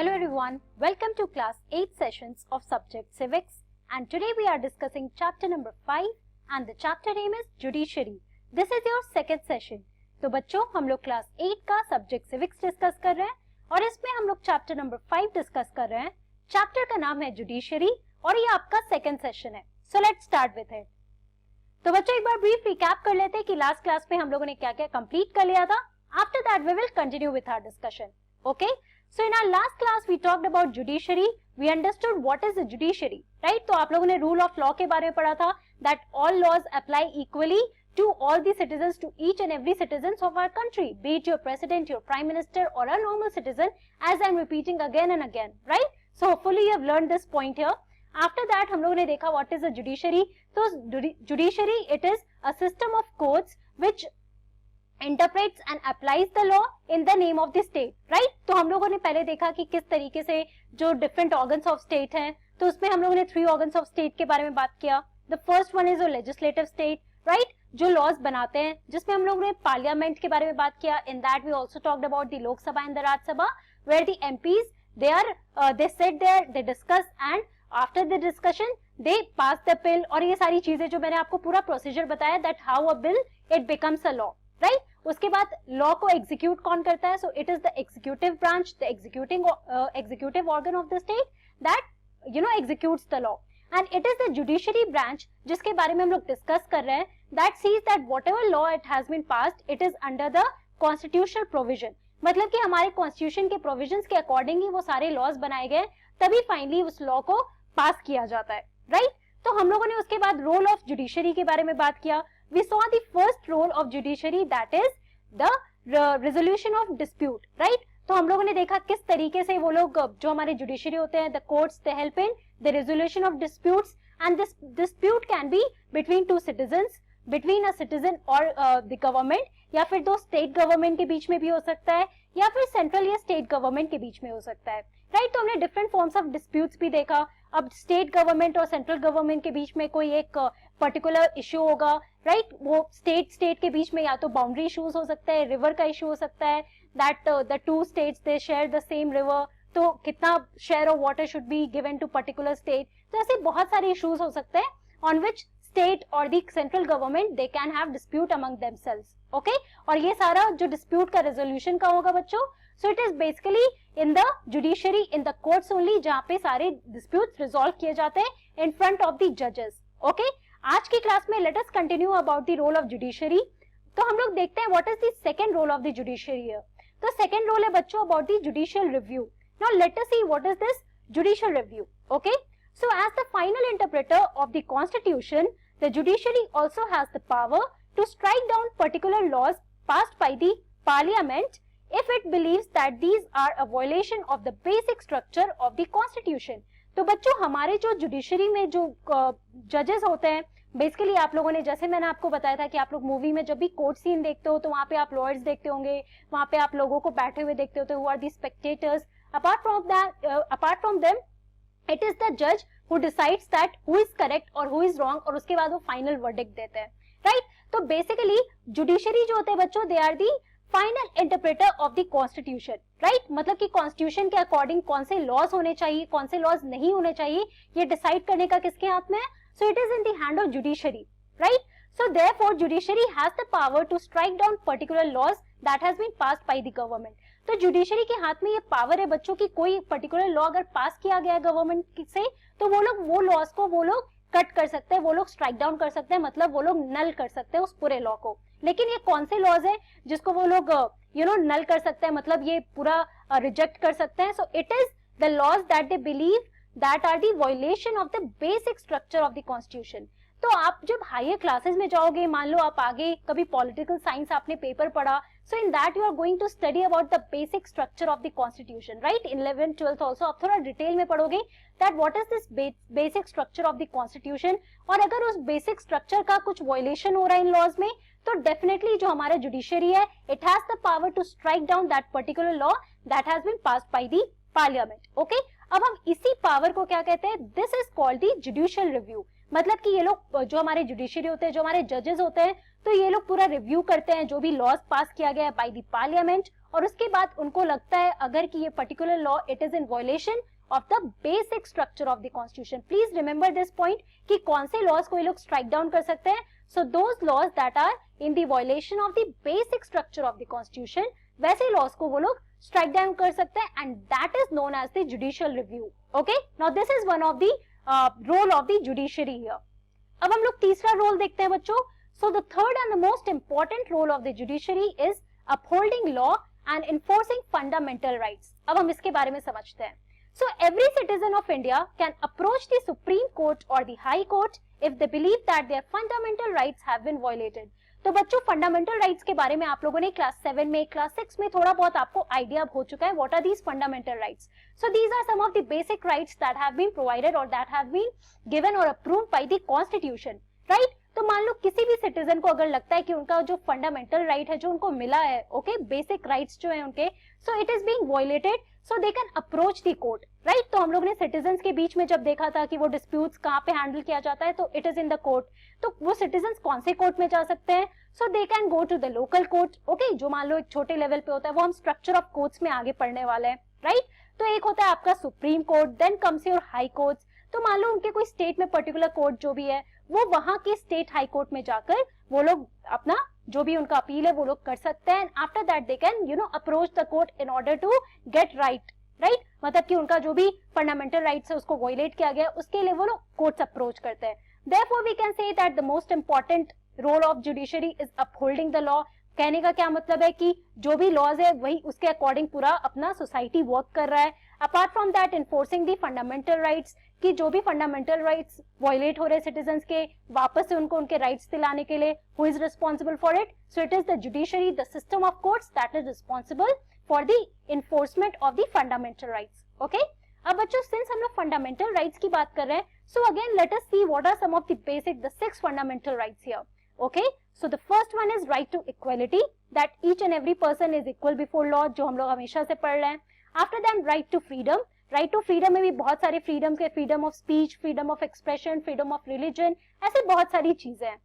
Hello everyone, welcome to class 8 sessions of subject civics, and today we are discussing chapter number 5 and the chapter name is judiciary. This is your second session. तो बच्चों हम लोग class 8 का subject civics discuss कर रहे हैं और इसमें हम लोग चैप्टर नंबर 5 डिस्कस कर रहे हैं. चैप्टर का नाम है जुडिशरी और ये आपका सेकंड सेशन है. So let's start with it. तो बच्चों एक बार ब्रीफ रिकैप कर लेते हैं कि लास्ट क्लास में हम लोगों ने क्या क्या कंप्लीट कर लिया था. After that we will continue with our discussion. Okay, so in our last class we talked about judiciary. We understood what is the judiciary, right? तो आप लोगों ने rule of law के बारे में पढ़ा था that all laws apply equally to all the citizens, to each and every citizens of our country, be it your president, your prime minister or a normal citizen, as I'm repeating again and again, right? So hopefully you have learned this point here. After that हम लोगों ने देखा what is the judiciary. तो judiciary it is a system of courts which interprets and applies the law in the name of the state, right? तो हम लोगों ने पहले देखा कि किस तरीके से जो different organs of state हैं, तो उसमें हम लोगों ने 3 organs of state के बारे में बात किया. The first one is a legislative state, right? जो laws बनाते हैं, जिसमें हम लोगों ने parliament के बारे में बात किया. In that we also talked about the Lok Sabha and the Raj Sabha, where the MPs they sit there, they discuss and after the discussion they pass the bill. और ये सारी चीजें जो मैंने आपको पूरा प्रोसीजर बताया that how a bill it becomes a law, right? उसके बाद लॉ को एग्जीक्यूट कौन करता है? So it is the executive branch, the executive organ of the state that executes the law. And it is the judiciary branch जिसके बारे में हम लोग डिस्कस कर रहे हैं, that sees that whatever law it has been passed it is under the constitutional provision. मतलब कि हमारे कॉन्स्टिट्यूशन के प्रोविजंस के अकॉर्डिंग ही वो सारे लॉज बनाए गए, तभी फाइनली उस लॉ को पास किया जाता है, राइट? तो हम लोगों ने उसके बाद रोल ऑफ जुडिशरी के बारे में बात किया. We saw the first role of judiciary, that is the resolution of dispute, right? तो हम लोगों ने देखा किस तरीके से वो लोग जो हमारे जुडिशरी होते हैं, the courts they help in the resolution of disputes, and this dispute can be between two citizens, between a citizen or the government, या फिर दो स्टेट गवर्नमेंट के बीच में भी हो सकता है, या फिर सेंट्रल या स्टेट गवर्नमेंट के बीच में हो सकता है, राइट? तो हमने डिफरेंट फॉर्म्स ऑफ डिस्प्यूट्स भी देखा. अब स्टेट गवर्नमेंट और सेंट्रल गवर्नमेंट के बीच में कोई एक पर्टिकुलर इश्यू होगा, राइट? वो स्टेट के बीच में या तो बाउंड्री इश्यूज हो सकता है, रिवर का इशू हो सकता है, that the 2 states they share the same river, तो कितना share of water should be given to particular state. तो ऐसे बहुत सारे इश्यूज हो सकते हैं ऑन विच स्टेट और the central government they can have dispute among themselves. Okay, और ये सारा जो डिस्प्यूट का रेजोल्यूशन का होगा बच्चों, so it is basically in the judiciary, in the courts only, जहां पे सारे डिस्प्यूट्स रिजॉल्व किए जाते हैं इन फ्रंट ऑफ द जजेस. ओके, आज की क्लास में let us continue about the role of judiciary. तो हम लोग देखते हैं what is the second role of the judiciary here. तो सेकंड रोल है बच्चों about the judicial review. Now let us see what is this judicial review. Okay, so as the final interpreter of the constitution, the judiciary also has the power to strike down particular laws passed by the parliament if it believes that these are a violation of the basic structure of the constitution. तो बच्चों हमारे जो judiciary में जो जजेस होते हैं, basically आप लोगों ने, जैसे मैंने आपको बताया था कि आप लोग मूवी में जब भी कोर्ट सीन देखते हो तो वहां पे आप लॉयर्स देखते होंगे, वहां पे आप लोगों को बैठे हुए देखते होते, who are the spectators. apart from them it is the judge who decides that who is correct और who is wrong, और उसके बाद वो फाइनल वर्डिक्ट देते हैं, राइट? तो बेसिकली जुडिशरी जो होते हैं बच्चों, they are the final interpreter of the constitution, right? मतलब कि कॉन्स्टिट्यूशन के अकॉर्डिंग कौन से लॉज होने चाहिए, कौन से लॉज नहीं होने चाहिए, ये डिसाइड करने का किसके हाथ में है? So it is in the hand of judiciary, right? So therefore judiciary has the power to strike down particular laws that has been passed by the government. तो जुडिशरी के हाथ में ये पावर है बच्चों की कोई पर्टिकुलर लॉ अगर पास किया गया है गवर्नमेंट से, तो वो लोग वो लॉज को वो लोग कट कर सकते हैं, वो लोग स्ट्राइक डाउन कर सकते हैं, मतलब वो लोग नल कर सकते हैं उस पूरे लॉ को. लेकिन ये कौन से लॉज है जिसको वो लोग नल कर सकते हैं, मतलब ये पूरा रिजेक्ट कर सकते हैं? So it is the laws that they believe that are the violation of the basic structure of the constitution. तो आप जब हायर क्लासेस में जाओगे, मान लो आप आगे कभी पॉलिटिकल साइंस आपने पेपर पढ़ा, so in that you are going to study about the basic structure of the constitution, right? In 11th 12th also आप थोड़ा डिटेल में पढ़ोगे that what is this basic structure of the constitution. और अगर उस basic structure का कुछ violation हो रहा है इन लॉज में, तो डेफिनेटली जो हमारा जुडिशरी है, it has the power to strike down that particular law that has been passed by the parliament. Okay, अब हम इसी पावर को क्या कहते हैं? This is called the judicial review. मतलब कि ये लोग जो हमारे जुडिशरी होते हैं, जो हमारे जजेस होते हैं, तो ये लोग पूरा रिव्यू करते हैं जो भी लॉज पास किया गया है बाय द पार्लियामेंट, और उसके बाद उनको लगता है अगर कि ये particular law it is in violation of the basic structure of the constitution. Please remember this point कि कौन से लॉज को ये लोग स्ट्राइक डाउन कर सकते हैं। So those laws that are in the violation of the basic structure of the constitution, वैसे लॉज को वो लोग स्ट्राइक डाउन कर सकते हैं, and that is known as the judicial review. Okay, now this is one of the role of the judiciary here. अब हम लोग तीसरा रोल देखते हैं बच्चों। So the third and the most important role of the judiciary is upholding law and enforcing fundamental rights. अब हम इसके बारे में समझते हैं। So every citizen of India can approach the Supreme Court or the High Court if they believe that their fundamental rights have been violated. तो बच्चों fundamental rights के बारे में आप लोगों ने क्लास 7 में, क्लास 6 में थोड़ा बहुत आपको आइडिया हो चुका है। What are these fundamental rights? So these are some of the basic rights that have been provided और दैट हैव बीन गिवन और approved by the constitution, right? तो मान लो किसी भी सिटीजन को अगर लगता है कि उनका जो फंडामेंटल राइट है जो उनको मिला है, ओके, बेसिक राइट्स जो है उनके, सो it is being violated, so they can approach the court, right? तो हम लोग ने सिटीजन्स के बीच में जब देखा था कि वो डिस्प्यूट्स कहाँ पे हैंडल किया जाता है, तो it is in the court. तो वो सिटीजन्स कौन से कोर्ट में जा सकते हैं? So they can go to the local court, okay, जो मान लो एक छोटे लेवल पे होता है, वो हम स्ट्रक्चर ऑफ कोर्ट्स में आगे पढ़ने वाले हैं, राइट? तो एक होता है आपका supreme court, then comes your high courts. तो मान लो उनके कोई स्टेट में पर्टिकुलर कोर्ट जो भी है, वो वहां के स्टेट हाई कोर्ट में जाकर वो लोग अपना जो भी उनका अपील है वो लोग कर सकते हैं। After that they can approach the court in order to get right, मतलब कि उनका जो भी फंडामेंटल राइट्स है उसको वायलेट किया गया, उसके लिए वो लोग कोर्ट्स अप्रोच करते हैं। Therefore we can say that the most important role of judiciary is upholding the law. कहने का क्या मतलब है कि जो भी लॉज है वही उसके अकॉर्डिंग पूरा अपना सोसाइटी वर्क कर रहा है। Apart from that enforcing the fundamental rights, कि जो भी फंडामेंटल राइट्स वायलेट हो रहे सिटीजन्स के, वापस से उनको उनके राइट्स दिलाने के लिए who is responsible for it? So it is the judiciary, the system of courts that is responsible for the enforcement of the fundamental rights. Okay, अब बच्चों सिंस हम लोग फंडामेंटल राइट्स की बात कर रहे हैं, so again let us see what are some of the basic, the 6 fundamental rights here. Okay, so the first one is right to equality, that each and every person is equal before law, जो हम लोग हमेशा से पढ़ रहे हैं। After that, right to freedom, right to freedom में भी बहुत सारे freedoms के, freedom of speech, freedom of expression, freedom of religion, ऐसे बहुत सारी चीजें हैं।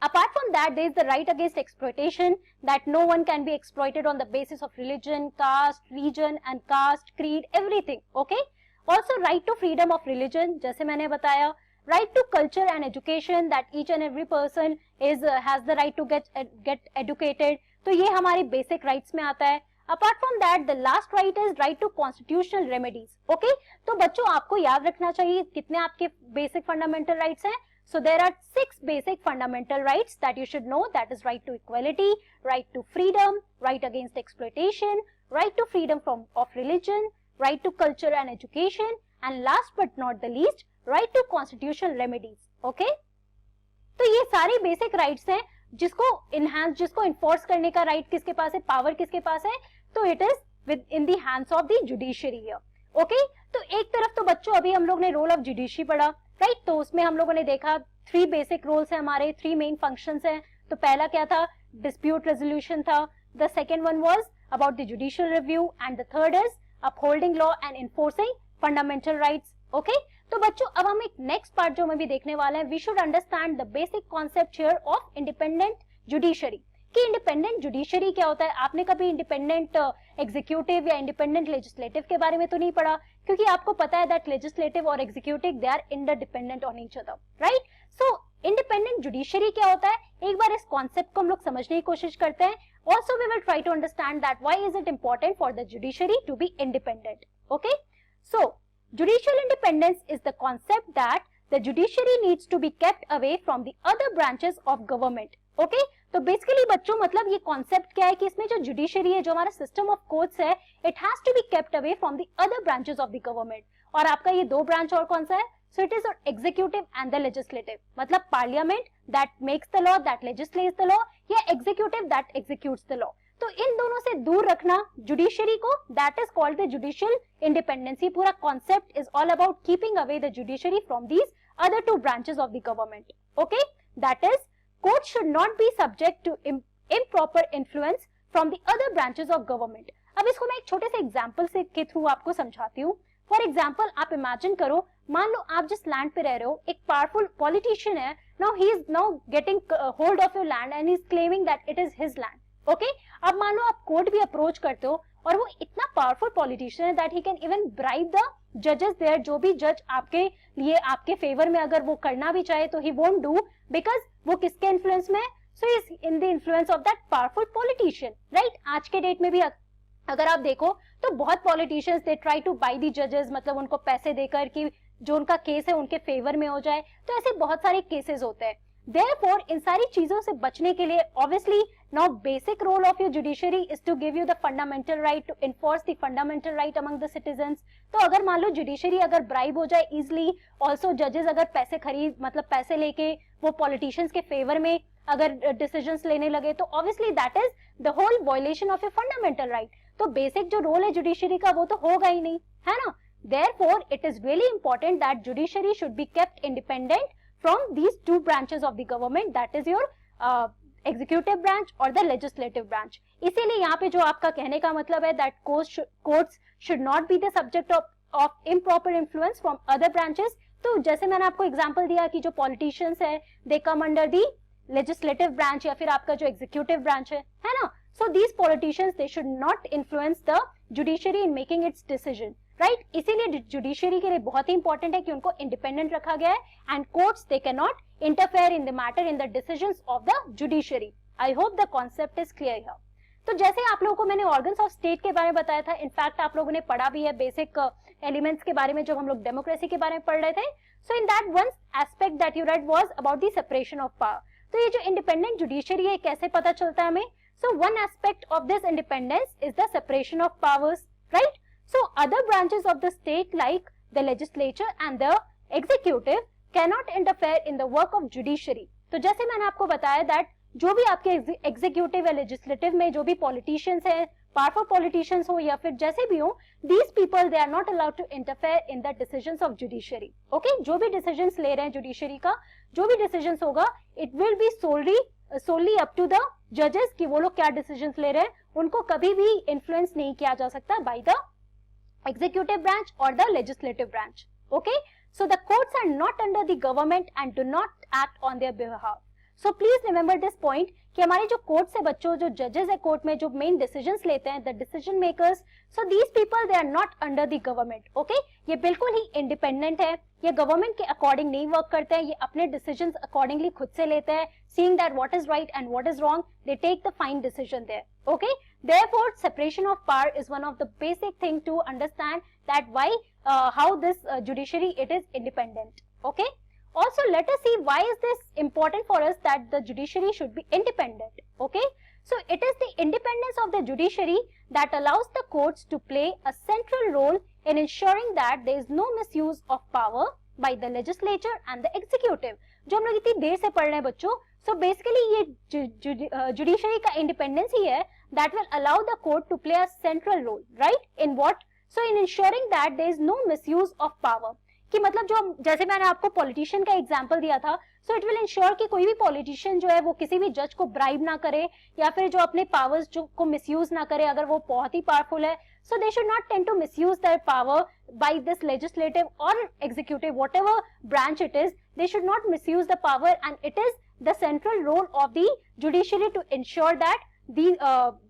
Apart from that, there is the right against exploitation, that no one can be exploited on the basis of religion, caste, region and caste, creed, everything. Okay, also right to freedom of religion, जैसे मैंने बताया, right to culture and education, that each and every person is has the right to get educated, तो ये हमारी basic rights में आता है। Apart from that, the last right is right to constitutional remedies. Okay, तो बच्चों आपको याद रखना चाहिए कितने आपके basic fundamental rights हैं। So there are 6 basic fundamental rights that you should know, that is right to equality, right to freedom, right against exploitation, right to freedom of religion, right to culture and education, and last but not the least, right to constitutional remedies. Okay, तो ये सारी basic rights हैं जिसको enhance, जिसको enforce करने का right किसके पास है, पावर किसके पास है? तो it is with in the hands of the judiciary here. Okay, तो एक तरफ तो बच्चों अभी हम लोग ने रोल ऑफ जुडिशरी पढ़ा, राइट? तो उसमें हम लोगों ने देखा 3 बेसिक रोल्स हैं हमारे, 3 मेन फंक्शंस हैं। तो पहला क्या था? डिस्प्यूट रेजोल्यूशन था। The second one was about the judicial review and the third is upholding law and enforcing fundamental rights. Okay, तो बच्चों अब हम एक नेक्स्ट पार्ट जो हम भी देखने वाले हैं, we should understand the basic concept here of independent judiciary, कि इंडिपेंडेंट जुडिशरी क्या होता है। आपने कभी इंडिपेंडेंट एग्जीक्यूटिव या इंडिपेंडेंट लेजिस्लेटिव के बारे में तो नहीं पढ़ा, क्योंकि आपको पता है दैट लेजिस्लेटिव और executive they are interdependent on each other, right? So independent judiciary क्या होता है, एक बार इस कॉन्सेप्ट को हम लोग समझने की कोशिश करते हैं। Also we will try to understand that why is it important for the judiciary to be independent. Okay, so judicial independence is the concept that the judiciary needs to be kept away from the other branches of government. Okay, तो basically बच्चों मतलब ये concept क्या है कि इसमें जो judiciary है, जो हमारा सिस्टम ऑफ कोर्ट्स है, it has to be kept away from the other branches of the government. और आपका ये 2 ब्रांच और कौन सा है? So it is executive and the legislative, मतलब parliament that makes the law, that legislates the law, या executive that executes the law. तो इन दोनों से दूर रखना जुडिशरी को, that is called the judicial independence. ये पूरा concept is all about keeping away the judiciary from these other 2 branches of the government. Okay, that is court should not be subject to improper influence from the other branches of government. अब इसको मैं एक छोटे से example से के through आपको समझाती हूँ। फॉर एग्जांपल आप इमेजिन करो, मान लो आप जिस लैंड पे रह रहे हो, एक पावरफुल पॉलिटिशियन है now he is now getting hold of your land and he is claiming that it is his land. Okay, अब मान लो आप कोर्ट भी अप्रोच करते हो और वो इतना पावरफुल पॉलिटिशियन है that he can even bribe the जजेस देयर. जो भी जज आपके लिए आपके फेवर में अगर वो करना भी चाहे तो ही वोंट डू, बिकॉज वो किसके इन्फ्लुएंस में है? So is in the influence of that powerful politician, right. आज के डेट में भी अगर आप देखो तो बहुत politicians they try to buy the जजेस, मतलब उनको पैसे देकर कि जो उनका केस है उनके फेवर में हो जाए. तो ऐसे बहुत सारे केसेस होते हैं. Therefore, इन सारी चीजों से बचने के लिए obviously now basic role of your judiciary is to give you the fundamental right to enforce the fundamental right among the citizens. तो अगर मान लो जुडिशरी अगर ब्राइब हो जाए इजिली, ऑल्सो जजेस अगर पैसे खरीद मतलब पैसे लेके वो पॉलिटिशियंस के फेवर में अगर डिसीजंस लेने लगे तो obviously that is the whole violation of your fundamental right. तो बेसिक जो रोल है जुडिशरी का वो तो होगा ही नहीं, है ना. Therefore, it is really important that judiciary should be kept independent from these two branches of the government, that is your executive branch or the legislative branch. इसीलिए यहाँ पे जो आपका कहने का मतलब है that courts should not be the subject of improper influence from other branches. तो जैसे मैंने आपको एग्जांपल दिया कि जो पॉलिटिशियंस है they come under the legislative branch या फिर आपका जो executive branch है ना. So these politicians they should not influence the judiciary in making its decision. Right, इसीलिए जुडिशरी के लिए बहुत ही इंपॉर्टेंट है कि उनको इंडिपेंडेंट रखा गया है and courts they can not interfere in the matter in the decisions of the judiciary. I hope the concept is clear here. तो जैसे आप लोगों को मैंने ऑर्गन्स ऑफ स्टेट के बारे में बताया था, इनफैक्ट आप लोगों ने पढ़ा भी है बेसिक एलिमेंट्स के बारे में जब हम लोग डेमोक्रेसी के बारे में पढ़ रहे थे. So in that one aspect that you read was about the separation of power. तो ये जो इंडिपेंडेंट जुडिशरी है कैसे पता चलता है हमें? So one aspect of this independence is the separation of powers, right. So other branches of the state like the legislature and the executive cannot interfere in the work of judiciary. तो जैसे मैंने आपको बताया that जो भी आपके executive या legislative में जो भी politicians हैं, powerful politicians हो या फिर जैसे भी हो, these people they are not allowed to interfere in the decisions of judiciary. Okay? जो भी decisions ले रहे हैं judiciary का, जो भी decisions होगा, it will be solely up to the judges कि वो लोग क्या decisions ले रहे हैं. उनको कभी भी influence नहीं किया जा सकता by the executive branch or the legislative branch. Okay, so the courts are not under the government and do not act on their behalf. So please remember this point कि हमारे जो कोर्ट्स है बच्चों, जो जजेस है कोर्ट में जो मेन डिसीजंस लेते हैं, the decision makers, so these people they are not under the government. Okay, ये बिल्कुल ही इंडिपेंडेंट है, ये गवर्नमेंट के अकॉर्डिंग नहीं वर्क करते हैं, ये अपने डिसीजंस अकॉर्डिंगली खुद से लेते हैं, seeing that what is right and what is wrong, they take the fine decision there. Okay, therefore separation of power is one of the basic thing to understand that why how this judiciary it is independent. Okay, also let us see why is this important for us that the judiciary should be independent. Okay, so it is the independence of the judiciary that allows the courts to play a central role in ensuring that there is no misuse of power by the legislature and the executive. जो हम लोग इतनी देर से पढ़ रहे हैं बच्चों, so basically ये judiciary का independence ही है that will allow the court to play a central role, right? In what? So in ensuring that there is no misuse of power. कि मतलब जो जैसे मैंने आपको पॉलिटिशियन का एग्जांपल दिया था, so it will ensure कि कोई भी पॉलिटिशियन जो है वो किसी भी जज को ब्राइब ना करे या फिर जो अपने पावर्स जो को मिसयूज ना करे अगर वो बहुत ही पावरफुल है. So they should not tend to misuse their power by this legislative or executive, whatever branch it is. They should not misuse the power, and it is the central role of the judiciary to ensure that the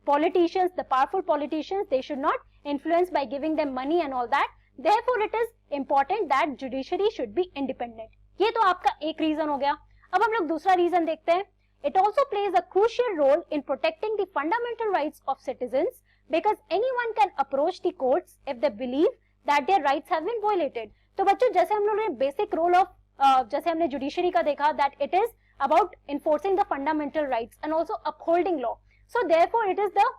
politicians, the powerful politicians, they should not influence by giving them money and all that. Therefore, it is important that judiciary should be independent. ये तो आपका एक reason हो गया. अब हम लोग दूसरा रीजन देखते हैं. It also plays a crucial role in protecting the fundamental rights of citizens because anyone can approach the courts if they believe that their rights have been violated. तो बच्चों जैसे हम लोगों ने बेसिक रोल ऑफ जैसे हमने judiciary का देखा that it is about enforcing the fundamental rights and also upholding law. So therefore it is the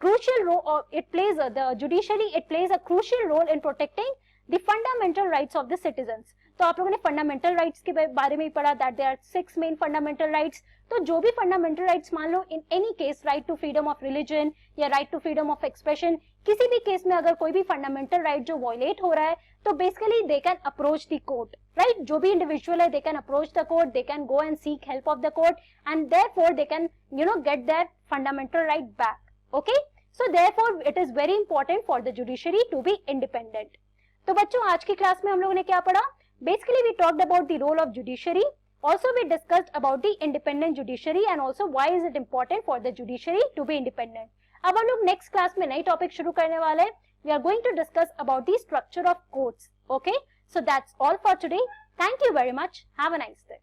crucial role, or it plays the judiciary, it plays a crucial role in protecting the fundamental rights of the citizens. तो आप लोगों ने fundamental rights के बारे में ही पढ़ा that there are 6 main fundamental rights. तो जो भी फंडामेंटल राइट्स मान लो, in any case right to freedom of religion या right to freedom of expression, किसी भी केस में अगर कोई भी फंडामेंटल राइट जो वायलेट हो रहा है तो basically they can approach the court, right. जो भी इंडिविजुअल है they can approach the court, they can go and seek help of the court and therefore they can get their fundamental right back. Okay, so therefore it is very important for the judiciary to be independent. तो बच्चों आज की class में हम लोगों ने क्या पढ़ा? Basically, we talked about the role of judiciary. Also we discussed about the independent judiciary and also why is it important for the judiciary to be independent. अब हम लोग नेक्स्ट क्लास में नई टॉपिक शुरू करने वाले हैं. We are going to discuss about the structure of courts. Okay, so that's all for today. Thank you very much. Have a nice day.